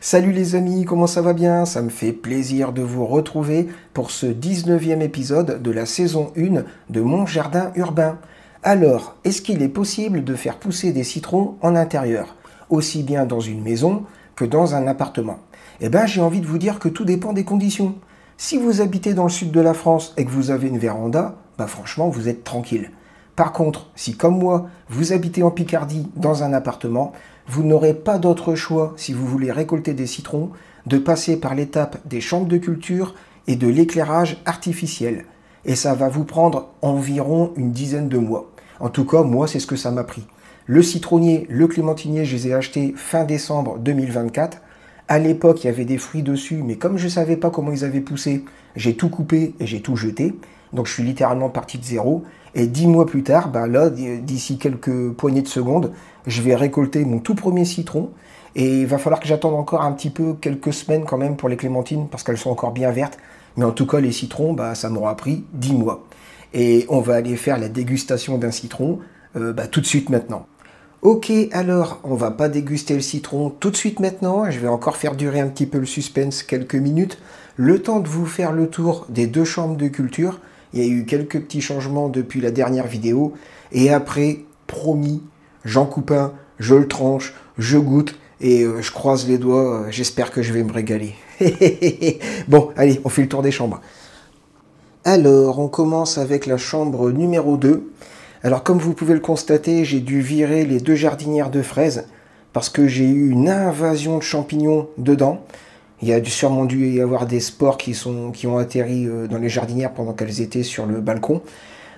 Salut les amis, comment ça va bien? Ça me fait plaisir de vous retrouver pour ce 19e épisode de la saison 1 de Mon Jardin Urbain. Alors, est-ce qu'il est possible de faire pousser des citrons en intérieur, aussi bien dans une maison que dans un appartement? Eh bien, j'ai envie de vous dire que tout dépend des conditions. Si vous habitez dans le sud de la France et que vous avez une véranda, franchement, vous êtes tranquille. Par contre, si comme moi, vous habitez en Picardie dans un appartement, vous n'aurez pas d'autre choix, si vous voulez récolter des citrons, de passer par l'étape des chambres de culture et de l'éclairage artificiel. Et ça va vous prendre environ une dizaine de mois. En tout cas, moi, c'est ce que ça m'a pris. Le citronnier, le clémentinier, je les ai achetés fin décembre 2024. À l'époque, il y avait des fruits dessus, mais comme je ne savais pas comment ils avaient poussé, j'ai tout coupé et j'ai tout jeté. Donc je suis littéralement parti de zéro. Et 10 mois plus tard, là, d'ici quelques poignées de secondes, je vais récolter mon tout premier citron. Et il va falloir que j'attende encore un petit peu, quelques semaines quand même pour les clémentines, parce qu'elles sont encore bien vertes. Mais en tout cas, les citrons, ça m'aura pris 10 mois. Et on va aller faire la dégustation d'un citron tout de suite maintenant. Ok, alors, on va pas déguster le citron tout de suite maintenant. Je vais encore faire durer un petit peu le suspense quelques minutes. Le temps de vous faire le tour des deux chambres de culture. Il y a eu quelques petits changements depuis la dernière vidéo. Et après, promis, j'en coupe un, je le tranche, je goûte et je croise les doigts. J'espère que je vais me régaler. Bon, allez, on fait le tour des chambres. Alors, on commence avec la chambre numéro 2. Alors, comme vous pouvez le constater, j'ai dû virer les deux jardinières de fraises parce que j'ai eu une invasion de champignons dedans. Il y a sûrement dû y avoir des spores qui ont atterri dans les jardinières pendant qu'elles étaient sur le balcon.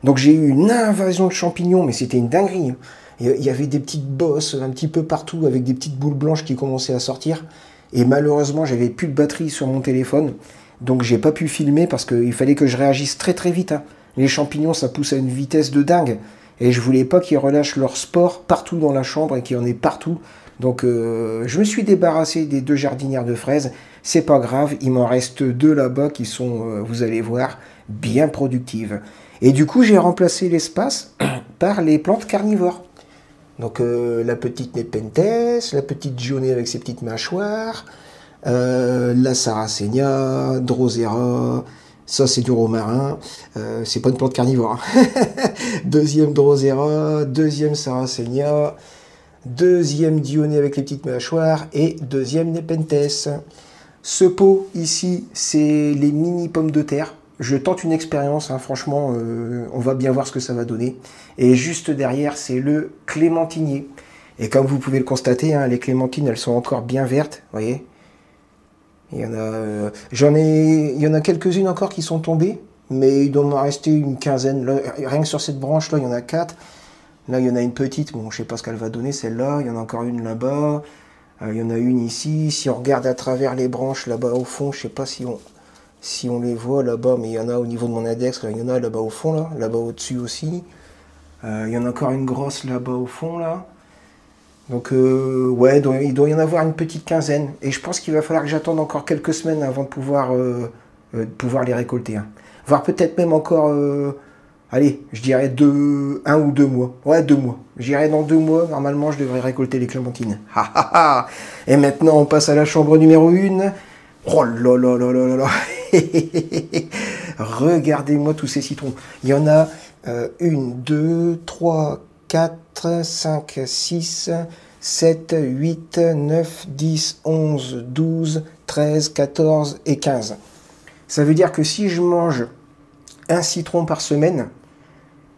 Donc j'ai eu une invasion de champignons, mais c'était une dinguerie. Il y avait des petites bosses un petit peu partout avec des petites boules blanches qui commençaient à sortir. Et malheureusement, j'avais plus de batterie sur mon téléphone. Donc j'ai pas pu filmer parce qu'il fallait que je réagisse très très vite. Les champignons, ça pousse à une vitesse de dingue. Et je voulais pas qu'ils relâchent leurs spores partout dans la chambre et qu'il y en ait partout. Donc je me suis débarrassé des deux jardinières de fraises. C'est pas grave, il m'en reste deux là-bas qui sont, vous allez voir, bien productives. Et du coup, j'ai remplacé l'espace par les plantes carnivores. Donc la petite Nepenthes, la petite Gionée avec ses petites mâchoires, la Sarracenia, Drosera, ça c'est du romarin, c'est pas une plante carnivore. Deuxième Drosera, deuxième Sarracenia, deuxième Dionée avec les petites mâchoires et deuxième Nepenthes. Ce pot ici, c'est les mini pommes de terre. Je tente une expérience, franchement, on va bien voir ce que ça va donner. Et juste derrière, c'est le clémentinier. Et comme vous pouvez le constater, les clémentines, elles sont encore bien vertes, vous voyez. Il y en a, il y en a quelques-unes encore qui sont tombées, mais il doit m'en rester une quinzaine. Là, rien que sur cette branche-là, il y en a 4. Là, il y en a une petite, bon, je sais pas ce qu'elle va donner, celle-là. Il y en a encore une là-bas. Il y en a une ici. Si on regarde à travers les branches là-bas au fond, je sais pas si on les voit là-bas, mais il y en a au niveau de mon index. Là, il y en a là-bas au fond, là-bas au-dessus aussi. Il y en a encore une grosse là-bas au fond, là. Donc, ouais, il doit y en avoir une petite quinzaine. Et je pense qu'il va falloir que j'attende encore quelques semaines avant de pouvoir les récolter. Voire peut-être même encore, allez, je dirais 1 ou 2 mois. Ouais, 2 mois. Je dirais dans 2 mois, normalement, je devrais récolter les clémentines. Et maintenant, on passe à la chambre numéro 1. Oh là là là là là là. Regardez-moi tous ces citrons. Il y en a 1, 2, 3, 4, 5, 6, 7, 8, 9, 10, 11, 12, 13, 14 et 15. Ça veut dire que si je mange un citron par semaine,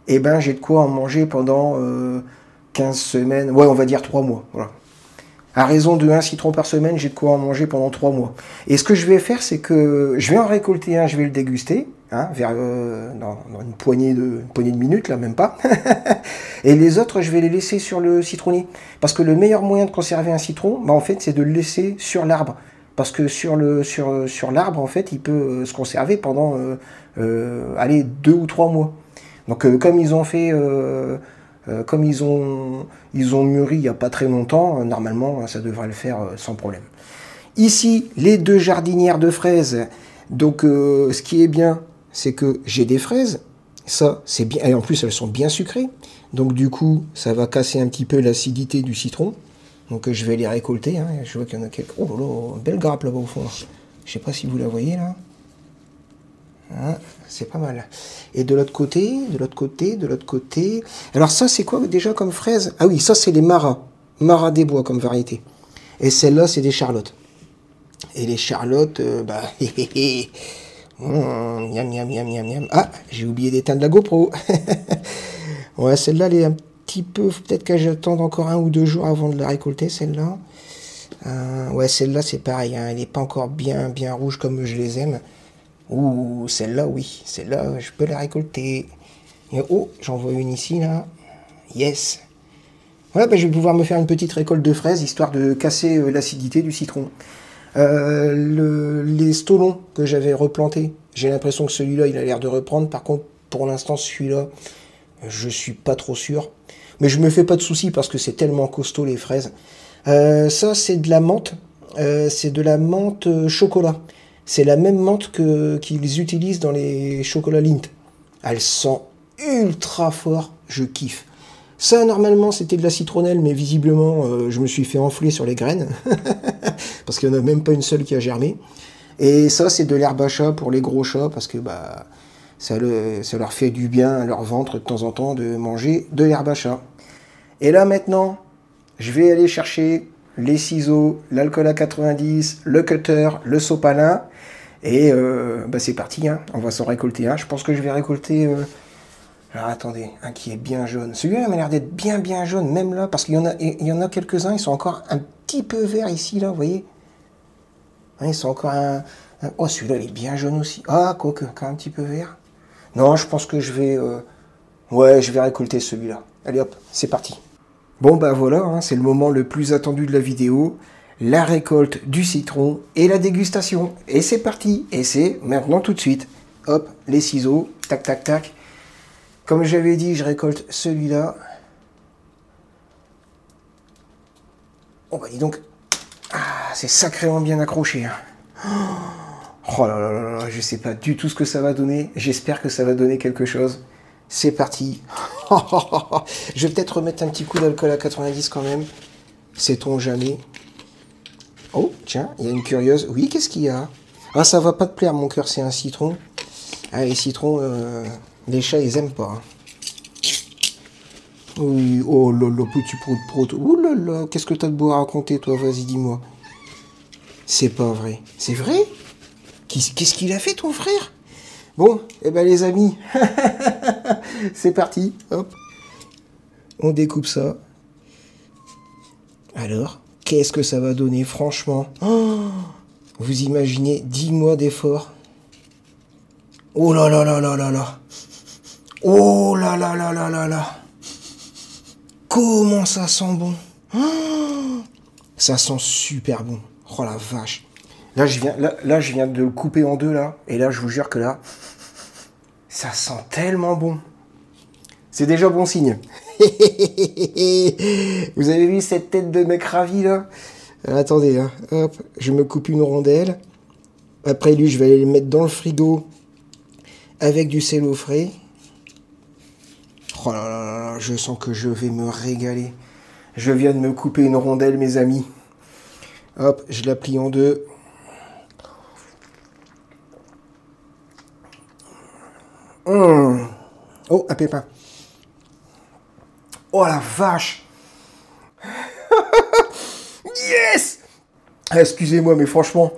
eh ben j'ai de quoi en manger pendant 15 semaines, ouais, on va dire 3 mois. Voilà. À raison de 1 citron par semaine, j'ai de quoi en manger pendant 3 mois. Et ce que je vais faire, c'est que je vais en récolter un, je vais le déguster, dans une poignée de minutes, là, même pas. Et les autres, je vais les laisser sur le citronnier. Parce que le meilleur moyen de conserver un citron, en fait, c'est de le laisser sur l'arbre. Parce que sur l'arbre, en fait, il peut se conserver pendant, 2 ou 3 mois. Donc, comme ils ont fait... comme ils ont mûri il n'y a pas très longtemps, normalement, ça devrait le faire sans problème. Ici, les deux jardinières de fraises. Donc, ce qui est bien, c'est que j'ai des fraises. Ça, c'est bien. Et en plus, elles sont bien sucrées. Donc, du coup, ça va casser un petit peu l'acidité du citron. Donc je vais les récolter. Hein. Je vois qu'il y en a quelques... Oh là là, belle grappe là-bas au fond. Là. Je sais pas si vous la voyez là. Hein, c'est pas mal. Et de l'autre côté, de l'autre côté, de l'autre côté... Alors ça, c'est quoi déjà comme fraise? Ah oui, ça c'est les Maras. Maras des bois comme variété. Et celle-là, c'est des charlottes. Et les charlottes, bah... miam, miam, miam, miam, miam. Ah, j'ai oublié d'éteindre la GoPro. Ouais, celle-là, elle est un petit peu... Peut-être que j'attende encore 1 ou 2 jours avant de la récolter, celle-là. Ouais, celle-là, c'est pareil. Hein, elle n'est pas encore bien rouge comme je les aime. Ouh, celle-là, oui. Celle-là, je peux la récolter. Et, oh, j'en vois une ici, là. Yes. Voilà, bah, je vais pouvoir me faire une petite récolte de fraises, histoire de casser l'acidité du citron. Les stolons que j'avais replantés, j'ai l'impression que celui-là, il a l'air de reprendre. Par contre, pour l'instant, celui-là, je suis pas trop sûr. Mais je me fais pas de soucis parce que c'est tellement costaud, les fraises. Ça, c'est de la menthe. C'est de la menthe chocolat. C'est la même menthe qu'ils utilisent dans les chocolats Lindt. Elle sent ultra fort, je kiffe. Ça, normalement, c'était de la citronnelle, mais visiblement, je me suis fait enfler sur les graines. Parce qu'il n'y en a même pas une seule qui a germé. Et ça, c'est de l'herbe à chat pour les gros chats, parce que bah, ça leur fait du bien à leur ventre de temps en temps de manger de l'herbe à chat. Et là, maintenant, je vais aller chercher les ciseaux, l'alcool à 90, le cutter, le sopalin. Et bah c'est parti, hein. On va s'en récolter un. Je pense que je vais récolter... Alors attendez, un qui est bien jaune. Celui-là il m'a l'air d'être bien jaune, même là, parce qu'il y en a quelques-uns, ils sont encore un petit peu verts ici, là, vous voyez. Hein, ils sont encore Oh, celui-là, il est bien jaune aussi. Ah, quoique, quand même un petit peu vert. Non, je pense que je vais... Ouais, je vais récolter celui-là. Allez hop, c'est parti. Bon, bah voilà, hein, c'est le moment le plus attendu de la vidéo. La récolte du citron et la dégustation. Et c'est parti. Et c'est maintenant tout de suite. Hop, les ciseaux. Tac, tac, tac. Comme j'avais dit, je récolte celui-là. Oh bah dis donc. Ah, c'est sacrément bien accroché. Hein. Oh là là là là, je sais pas du tout ce que ça va donner. J'espère que ça va donner quelque chose. C'est parti. Je vais peut-être remettre un petit coup d'alcool à 90 quand même. Sait-on jamais. Oh, tiens, il y a une curieuse. Oui, qu'est-ce qu'il y a? Ah, ça va pas te plaire, mon cœur, c'est un citron. Ah, les citrons, les chats, ils aiment pas. Hein. Oui, oh là là, petit prout. Oh là là, qu'est-ce que t'as de beau à raconter, toi? Vas-y, dis-moi. C'est pas vrai. C'est vrai? Qu'est-ce qu'il a fait, ton frère? Bon, eh ben, les amis, c'est parti. Hop. On découpe ça. Alors, qu'est-ce que ça va donner, franchement? Oh, vous imaginez 10 mois d'effort? Oh là là là là là là. Oh là là là là là là. Comment ça sent bon. Oh, ça sent super bon. Oh la vache. Là, je viens de le couper en deux, là. Et là, je vous jure que là, ça sent tellement bon. C'est déjà bon signe. Vous avez vu cette tête de mec ravi, là? Attendez, hein. Hop, je me coupe une rondelle. Après, lui, je vais aller le mettre dans le frigo avec du sel frais. Oh là là là, je sens que je vais me régaler. Je viens de me couper une rondelle, mes amis. Hop, je la plie en deux. Oh, un pépin. Oh la vache. Yes. Excusez-moi, mais franchement...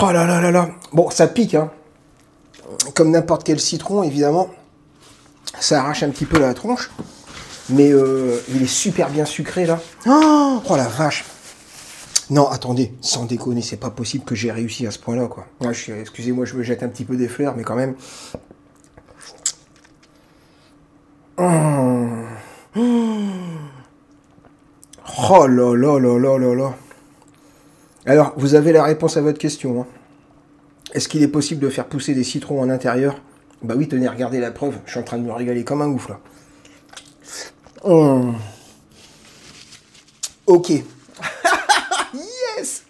Oh là là là là. Bon, ça pique, hein. Comme n'importe quel citron, évidemment. Ça arrache un petit peu la tronche. Mais il est super bien sucré, là. Oh la vache. Non, attendez, sans déconner, c'est pas possible que j'ai réussi à ce point-là, quoi. Excusez-moi, je me jette un petit peu des fleurs, mais quand même... Oh là là là là là là. Alors, vous avez la réponse à votre question. Hein. Est-ce qu'il est possible de faire pousser des citrons en intérieur? Bah oui, tenez, regardez la preuve. Je suis en train de me régaler comme un ouf, là. Ok. Yes.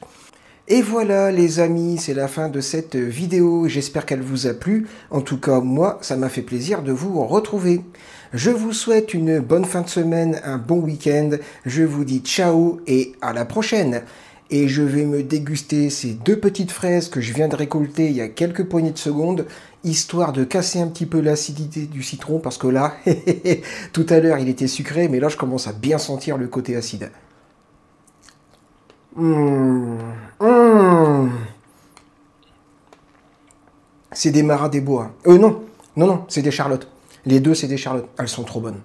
Et voilà, les amis, c'est la fin de cette vidéo. J'espère qu'elle vous a plu. En tout cas, moi, ça m'a fait plaisir de vous retrouver. Je vous souhaite une bonne fin de semaine, un bon week-end. Je vous dis ciao et à la prochaine. Et je vais me déguster ces 2 petites fraises que je viens de récolter il y a quelques poignées de secondes, histoire de casser un petit peu l'acidité du citron, parce que là, tout à l'heure il était sucré, mais là je commence à bien sentir le côté acide. Mmh, mmh. C'est des marins des bois. Non, non, non, c'est des charlottes. Les deux, c'est des charlottes. Elles sont trop bonnes.